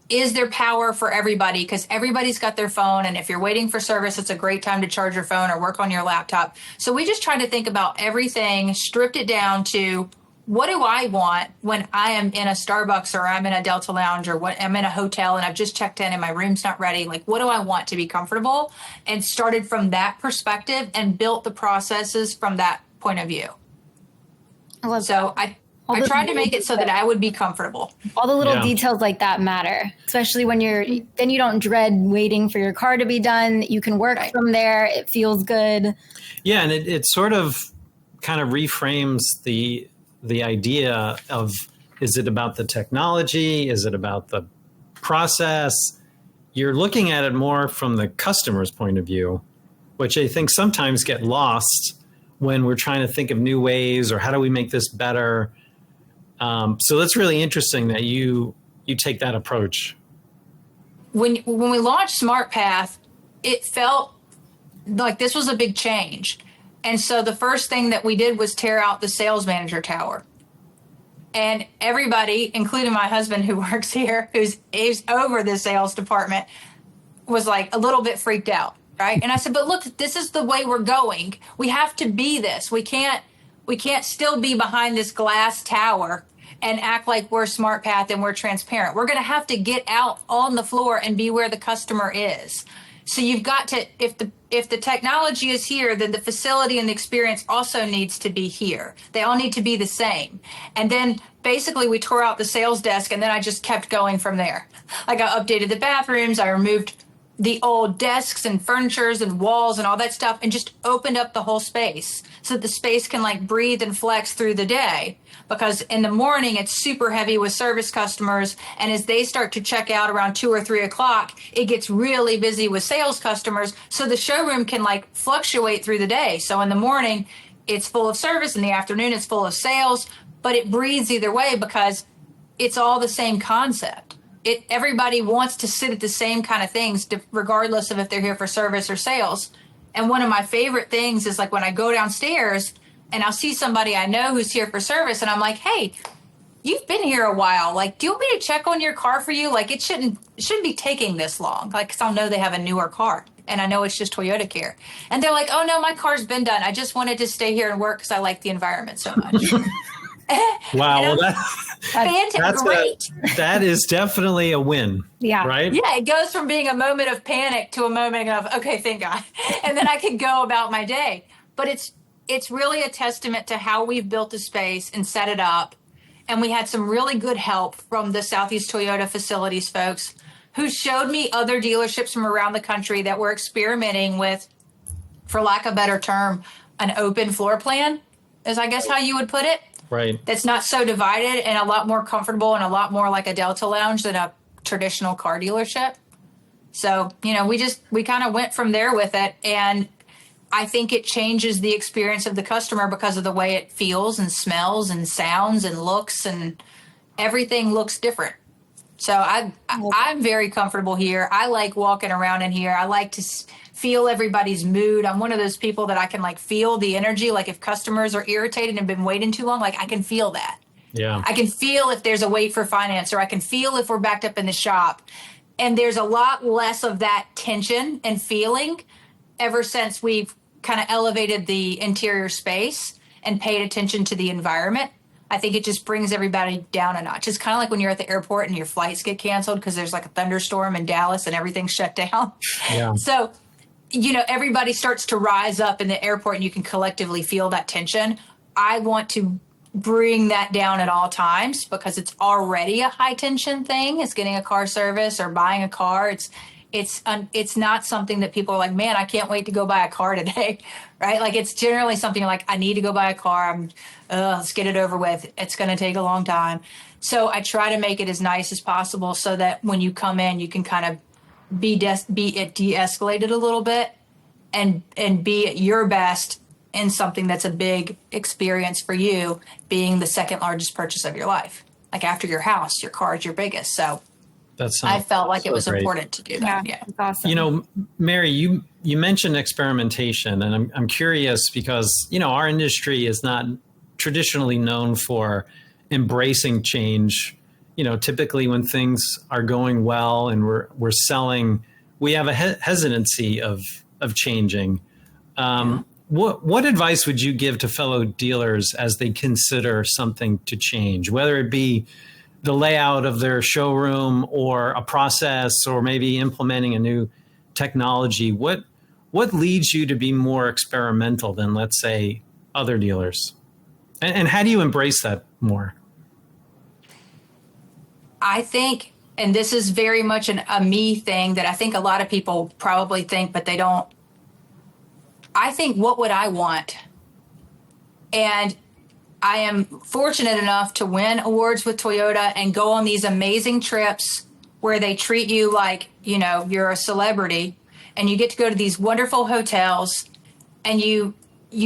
is there power for everybody? Because everybody's got their phone. And if you're waiting for service, it's a great time to charge your phone or work on your laptop. So we just tried to think about everything, stripped it down to what do I want when I am in a Starbucks or I'm in a Delta Lounge or what I'm in a hotel and I've just checked in and my room's not ready. Like, what do I want to be comfortable? And started from that perspective and built the processes from that point of view. So I tried to make it so that I would be comfortable. All the little details like that matter, especially when then you don't dread waiting for your car to be done. You can work from there. It feels good. Yeah. And it sort of kind of reframes the idea of, is it about the technology? Is it about the process? You're looking at it more from the customer's point of view, which I think sometimes get lost when we're trying to think of new ways or how do we make this better. So that's really interesting that you take that approach. When we launched SmartPath, it felt like this was a big change. And so the first thing that we did was tear out the sales manager tower. And everybody, including my husband who works here, who's over the sales department, was like a little bit freaked out, right? And I said, but look, this is the way we're going. We have to be this. We can't still be behind this glass tower and act like we're SmartPath and we're transparent. We're going to have to get out on the floor and be where the customer is. So you've got to, if the technology is here, then the facility and the experience also needs to be here. They all need to be the same. And then basically we tore out the sales desk and then I just kept going from there. Like I updated the bathrooms, I removed the old desks and furnitures and walls and all that stuff and just opened up the whole space so that the space can like breathe and flex through the day. Because in the morning, it's super heavy with service customers. And as they start to check out around 2 or 3 o'clock, it gets really busy with sales customers. So the showroom can like fluctuate through the day. So in the morning, it's full of service. In the afternoon, it's full of sales. But it breathes either way because it's all the same concept. Everybody wants to sit at the same kind of things, regardless of if they're here for service or sales. And one of my favorite things is like when I go downstairs and I'll see somebody I know who's here for service and I'm like, hey, you've been here a while. Like, do you want me to check on your car for you? Like, it shouldn't be taking this long. Like, 'cause I'll know they have a newer car and I know it's just Toyota Care. And they're like, oh no, my car's been done. I just wanted to stay here and work because I like the environment so much. Wow. Well, that's great. That is definitely a win. Yeah. Right? Yeah, it goes from being a moment of panic to a moment of, okay, thank God. And then I can go about my day. But it's really a testament to how we've built the space and set it up. And we had some really good help from the Southeast Toyota facilities folks who showed me other dealerships from around the country that were experimenting with, for lack of a better term, an open floor plan, is I guess how you would put it. Right. That's not so divided and a lot more comfortable and a lot more like a Delta Lounge than a traditional car dealership. So, we kind of went from there with it. And I think it changes the experience of the customer because of the way it feels and smells and sounds and looks, and everything looks different. So I'm very comfortable here. I like walking around in here. I like to feel everybody's mood. I'm one of those people that I can like feel the energy. Like if customers are irritated and been waiting too long, like I can feel that. Yeah. I can feel if there's a wait for finance, or I can feel if we're backed up in the shop. And there's a lot less of that tension and feeling ever since we've kind of elevated the interior space and paid attention to the environment. I think it just brings everybody down a notch. It's kind of like when you're at the airport and your flights get canceled because there's like a thunderstorm in Dallas and everything's shut down. Yeah. So, everybody starts to rise up in the airport and you can collectively feel that tension. I want to bring that down at all times because it's already a high tension thing. It's getting a car service or buying a car. It's not something that people are like, man, I can't wait to go buy a car today, right? Like it's generally something like, I need to go buy a car. Let's get it over with. It's going to take a long time. So I try to make it as nice as possible so that when you come in, you can kind of be de-escalated a little bit and be at your best in something that's a big experience for you, being the second largest purchase of your life. Like after your house, your car is your biggest. So I felt like it was important to do that. Yeah. That's awesome. Mary, you mentioned experimentation, and I'm curious because, our industry is not traditionally known for embracing change, typically when things are going well and we're selling, we have a hesitancy of changing. What advice would you give to fellow dealers as they consider something to change, whether it be the layout of their showroom or a process or maybe implementing a new technology? What leads you to be more experimental than, let's say, other dealers? And how do you embrace that more? I think, and this is very much a me thing that I think a lot of people probably think, but they don't. I think, what would I want? And I am fortunate enough to win awards with Toyota and go on these amazing trips where they treat you like, you're a celebrity, and you get to go to these wonderful hotels, and you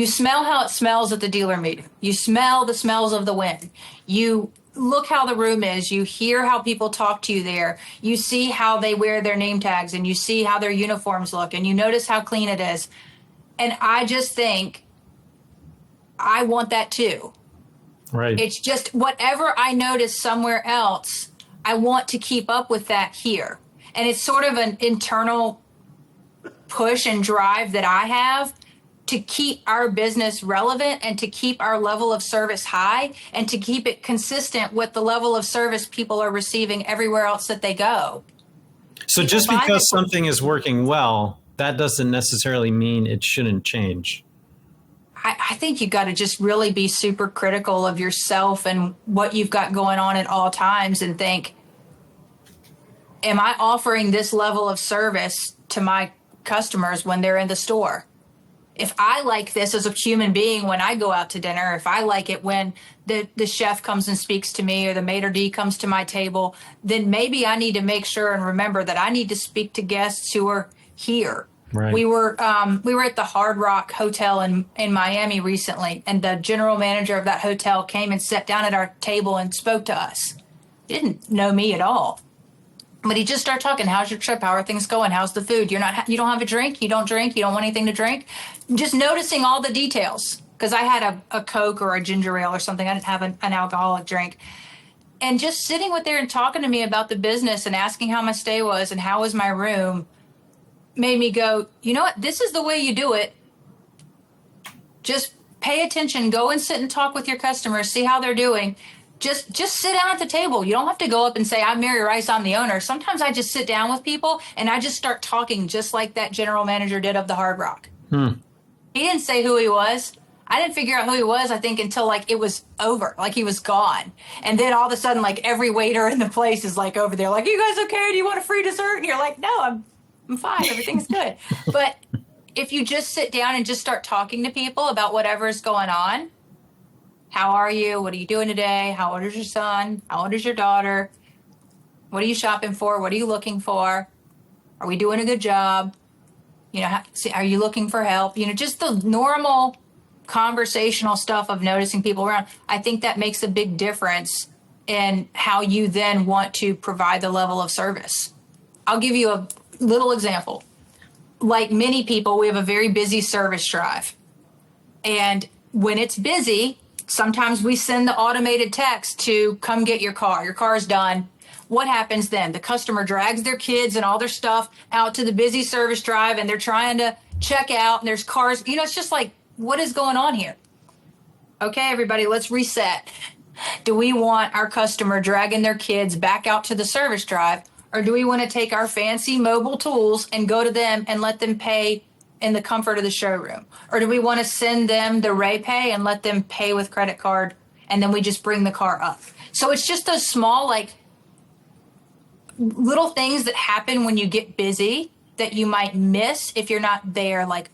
smell how it smells at the dealer meeting. You smell the smells of the win. You look how the room is. You hear how people talk to you there. You see how they wear their name tags, and you see how their uniforms look, and you notice how clean it is. And I just think I want that too. Right. It's just whatever I notice somewhere else, I want to keep up with that here. And it's sort of an internal push and drive that I have to keep our business relevant and to keep our level of service high and to keep it consistent with the level of service people are receiving everywhere else that they go. So just because something is working well, that doesn't necessarily mean it shouldn't change. I think you got to just really be super critical of yourself and what you've got going on at all times and think, am I offering this level of service to my customers when they're in the store? If I like this as a human being when I go out to dinner, if I like it when the chef comes and speaks to me or the maitre d' comes to my table, then maybe I need to make sure and remember that I need to speak to guests who are here. Right. We were at the Hard Rock Hotel in Miami recently, and the general manager of that hotel came and sat down at our table and spoke to us. He didn't know me at all, but he just started talking. How's your trip? How are things going? How's the food? You don't have a drink? You don't drink? You don't want anything to drink? Just noticing all the details, because I had a Coke or a ginger ale or something. I didn't have an alcoholic drink. And just sitting with there and talking to me about the business and asking how my stay was and how was my room made me go, you know what? This is the way you do it. Just pay attention. Go and sit and talk with your customers. See how they're doing. Just sit down at the table. You don't have to go up and say, I'm Mary Rice, I'm the owner. Sometimes I just sit down with people and I just start talking just like that general manager did of the Hard Rock. He didn't say who he was. I didn't figure out who he was, I think, until like it was over, like he was gone. And then all of a sudden, like every waiter in the place is like over there, like, you guys okay? Do you want a free dessert? And you're like, no, I'm fine. Everything's good. But if you just sit down and just start talking to people about whatever's going on, how are you? What are you doing today? How old is your son? How old is your daughter? What are you shopping for? What are you looking for? Are we doing a good job? Are you looking for help? Just the normal conversational stuff of noticing people around. I think that makes a big difference in how you then want to provide the level of service. I'll give you a little example. Like many people, we have a very busy service drive. And when it's busy, sometimes we send the automated text to come get your car. Your car's done. What happens then? The customer drags their kids and all their stuff out to the busy service drive, and they're trying to check out, and there's cars. It's just like, what is going on here? Okay, everybody, let's reset. Do we want our customer dragging their kids back out to the service drive? Or do we want to take our fancy mobile tools and go to them and let them pay in the comfort of the showroom? Or do we want to send them the RayPay and let them pay with credit card, and then we just bring the car up? So it's just those small, like, little things that happen when you get busy that you might miss if you're not there, like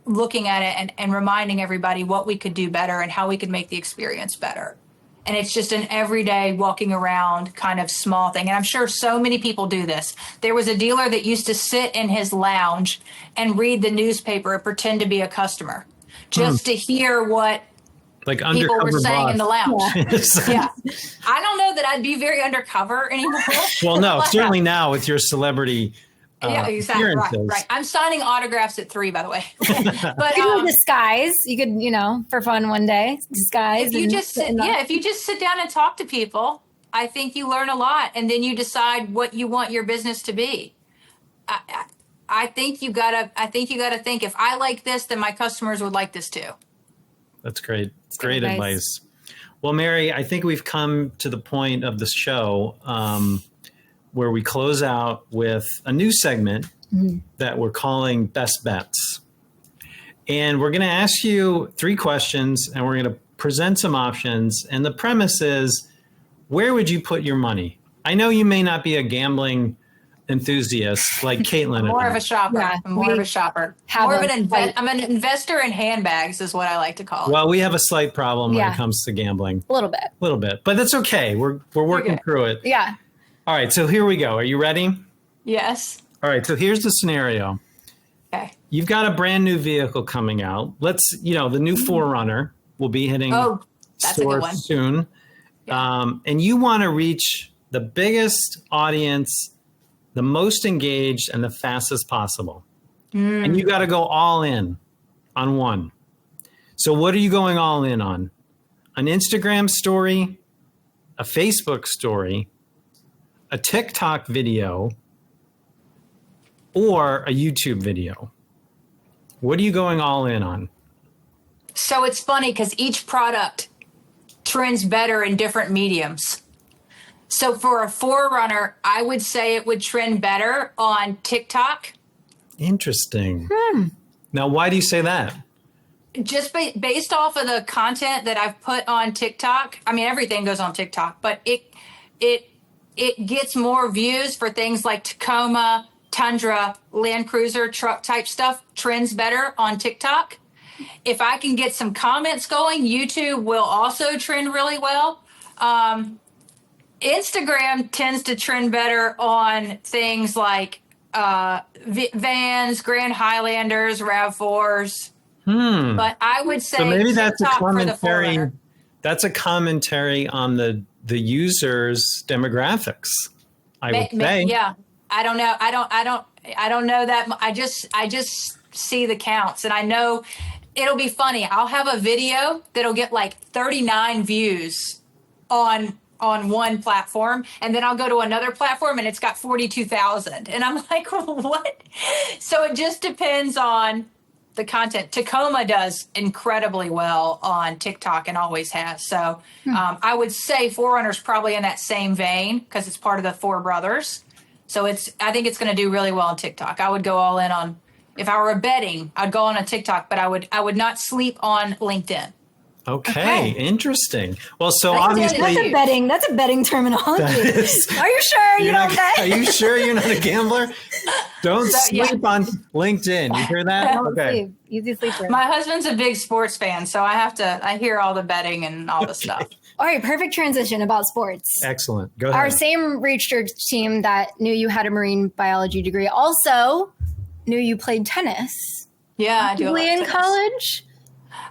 looking at it and reminding everybody what we could do better and how we could make the experience better. And it's just an everyday walking around kind of small thing. And I'm sure so many people do this. There was a dealer that used to sit in his lounge and read the newspaper and pretend to be a customer just to hear what like people were saying boss. in the lounge. Yeah. I don't know that I'd be very undercover anymore. Well, no, certainly now with your celebrity yeah, exactly. Right. I'm signing autographs at 3, by the way. But you could disguise. You could, for fun one day, disguise. If you just sit down and talk to people, I think you learn a lot, and then you decide what you want your business to be. I think you gotta think, if I like this, then my customers would like this too. That's great. Great advice. Well, Mary, I think we've come to the point of the show where we close out with a new segment that we're calling Best Bets. And we're going to ask you 3 questions, and we're going to present some options. And the premise is, where would you put your money? I know you may not be a gambling enthusiast like Caitlin. More of a shopper. Yeah, I'm more of a shopper. I'm an investor in handbags is what I like to call it. Well, we have a slight problem when it comes to gambling. A little bit. But that's okay. We're working through it. Yeah. All right. So here we go. Are you ready? Yes. All right. So here's the scenario. Okay. You've got a brand new vehicle coming out. The new 4Runner will be hitting stores soon. Yeah. And you want to reach the biggest audience, the most engaged, and the fastest possible. And you got to go all in on one. So what are you going all in on? An Instagram story, a Facebook story, a TikTok video, or a YouTube video? What are you going all in on? So it's funny because each product trends better in different mediums. So for a 4Runner, I would say it would trend better on TikTok. Interesting. Now, why do you say that? Just based off of the content that I've put on TikTok. I mean, everything goes on TikTok, but it gets more views for things like Tacoma, Tundra, Land Cruiser, truck type stuff. Trends better on TikTok. If I can get some comments going, YouTube will also trend really well. Instagram tends to trend better on things like vans, Grand Highlanders, RAV4s. But I would say so maybe that's a commentary. That's a commentary on the users' demographics. I would say. Yeah, I don't know. I don't know that. I just see the counts, and I know it'll be funny. I'll have a video that'll get like 39 views on one platform, and then I'll go to another platform and it's got 42,000, and I'm like, what? So it just depends on the content. Tacoma does incredibly well on TikTok and always has. So I would say 4Runner's probably in that same vein because it's part of the 4 brothers. So I think it's going to do really well on TikTok. I would go all in on, if I were betting, I'd go on a TikTok, but I would not sleep on LinkedIn. Okay, interesting. Well, so obviously that's a betting terminology. Are you sure you don't bet? Are you sure you're not a gambler? Don't sleep on LinkedIn. You hear that? Okay. Easy sleeper. My husband's a big sports fan, so I hear all the betting and all the stuff. All right, perfect transition about sports. Excellent. Go ahead. Our same research team that knew you had a marine biology degree also knew you played tennis. Yeah, I do. In college?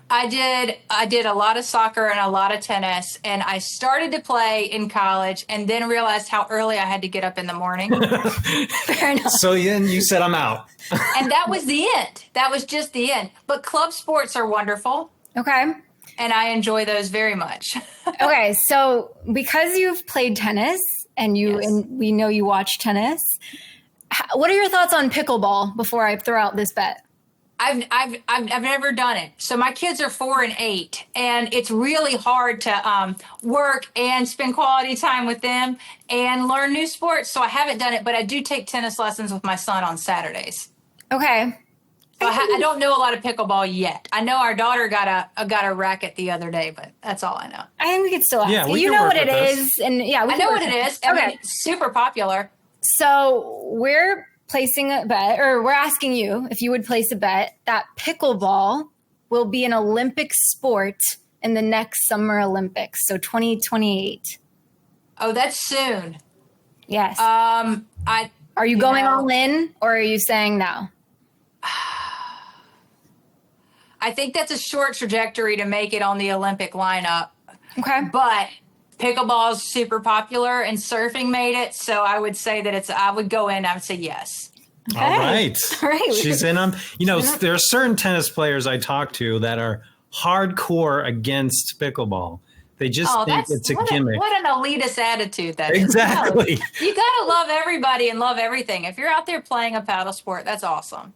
I did a lot of soccer and a lot of tennis, and I started to play in college and then realized how early I had to get up in the morning. Fair enough. So then you said, I'm out. And that was the end. That was just the end. But club sports are wonderful. Okay. And I enjoy those very much. Okay, so because you've played tennis and we know you watch tennis, what are your thoughts on pickleball before I throw out this bet? I've never done it. So my kids are 4 and 8, and it's really hard to work and spend quality time with them and learn new sports. So I haven't done it, but I do take tennis lessons with my son on Saturdays. Okay. So I don't know a lot of pickleball yet. I know our daughter got a racket the other day, but that's all I know. I think we could still ask. Yeah, you know what it is, and I know what it is. Okay. I mean, it's super popular. So we're placing a bet, or we're asking you if you would place a bet that pickleball will be an Olympic sport in the next Summer Olympics, so 2028. Oh, that's soon. Yes. Are you going all in, or are you saying no? I think that's a short trajectory to make it on the Olympic lineup. Okay. But pickleball is super popular and surfing made it. So I would say that I would go in, I would say yes. Okay. All right. All right. She's in on, there are certain tennis players I talk to that are hardcore against pickleball. They just think it's a gimmick. What an elitist attitude that exactly. is. No, you got to love everybody and love everything. If you're out there playing a paddle sport, that's awesome.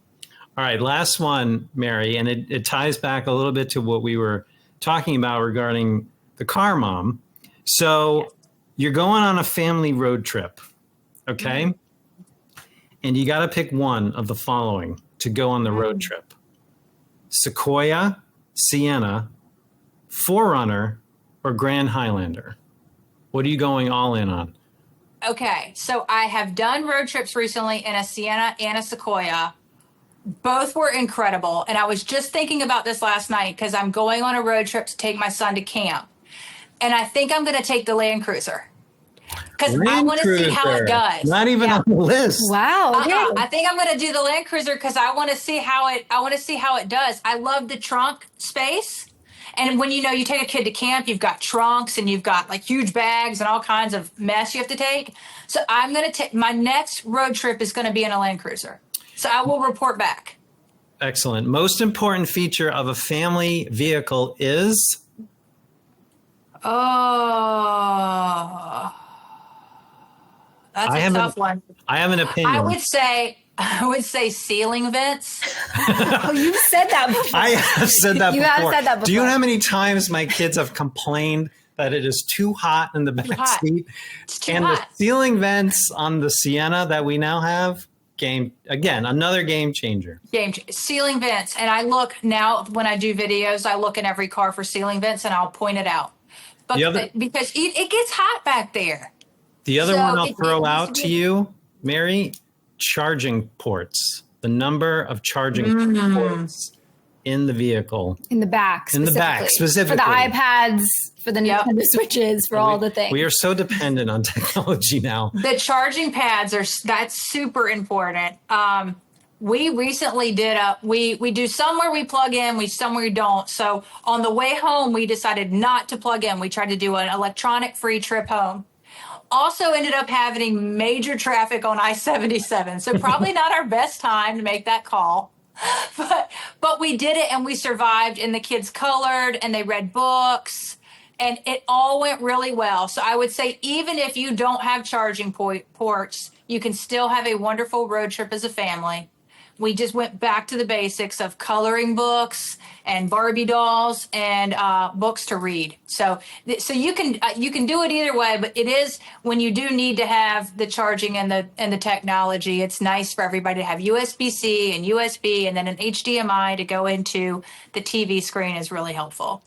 All right, last one, Mary, and it ties back a little bit to what we were talking about regarding the car mom. So you're going on a family road trip, okay? Mm-hmm. And you got to pick one of the following to go on the road trip. Sequoia, Sienna, 4Runner, or Grand Highlander? What are you going all in on? Okay, so I have done road trips recently in a Sienna and a Sequoia. Both were incredible. And I was just thinking about this last night because I'm going on a road trip to take my son to camp. And I think I'm going to take the Land Cruiser because I want to see how it does. Not even on the list. Wow. Okay. I think I'm going to do the Land Cruiser because I want to see how it does. I love the trunk space. And when you take a kid to camp, you've got trunks and you've got like huge bags and all kinds of mess you have to take. So I'm going to take my next road trip is going to be in a Land Cruiser. So I will report back. Excellent. Most important feature of a family vehicle is? Oh, that's a tough one. I have an opinion. I would say ceiling vents. Oh, you've said that before. I have said that you before. have said that before. Do you know how many times my kids have complained that it is too hot in the back seat? It's too and hot. The ceiling vents on the Sienna that we now have, another game changer. Ceiling vents. And I look now when I do videos, I look in every car for ceiling vents and I'll point it out. Because it gets hot back there. The other one I'll throw out to you, Mary, charging ports. The number of charging ports in the vehicle. In the back specifically. For the iPads, for the Nintendo Switches, for all the things. We are so dependent on technology now. The charging pads that's super important. We recently did we do some where we plug in, some where we don't. So on the way home, we decided not to plug in. We tried to do an electronic free trip home. Also ended up having major traffic on I-77. So probably not our best time to make that call. But we did it and we survived, and the kids colored and they read books and it all went really well. So I would say even if you don't have charging ports, you can still have a wonderful road trip as a family. We just went back to the basics of coloring books and Barbie dolls and books to read. So you can do it either way, but it is when you do need to have the charging and the technology. It's nice for everybody to have USB-C and USB, and then an HDMI to go into the TV screen is really helpful.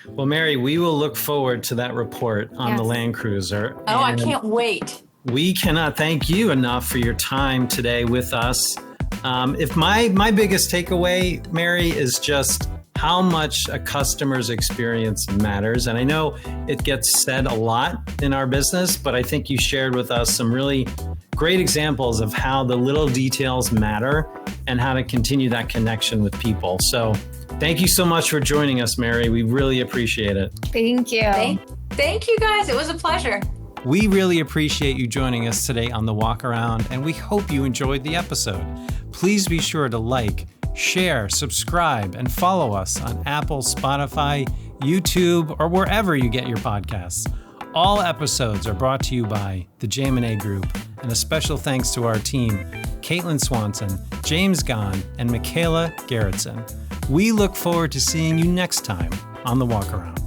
Well, Mary, we will look forward to that report on the Land Cruiser. Oh, I can't wait. We cannot thank you enough for your time today with us. If my biggest takeaway, Mary, is just how much a customer's experience matters. And I know it gets said a lot in our business, but I think you shared with us some really great examples of how the little details matter and how to continue that connection with people. So thank you so much for joining us, Mary. We really appreciate it. Thank you. Thank you, guys. It was a pleasure. We really appreciate you joining us today on The Walk Around, and we hope you enjoyed the episode. Please be sure to like, share, subscribe, and follow us on Apple, Spotify, YouTube, or wherever you get your podcasts. All episodes are brought to you by the JM&A Group, and a special thanks to our team, Caitlin Swanson, James Gahn, and Michaela Gerritsen. We look forward to seeing you next time on The Walk Around.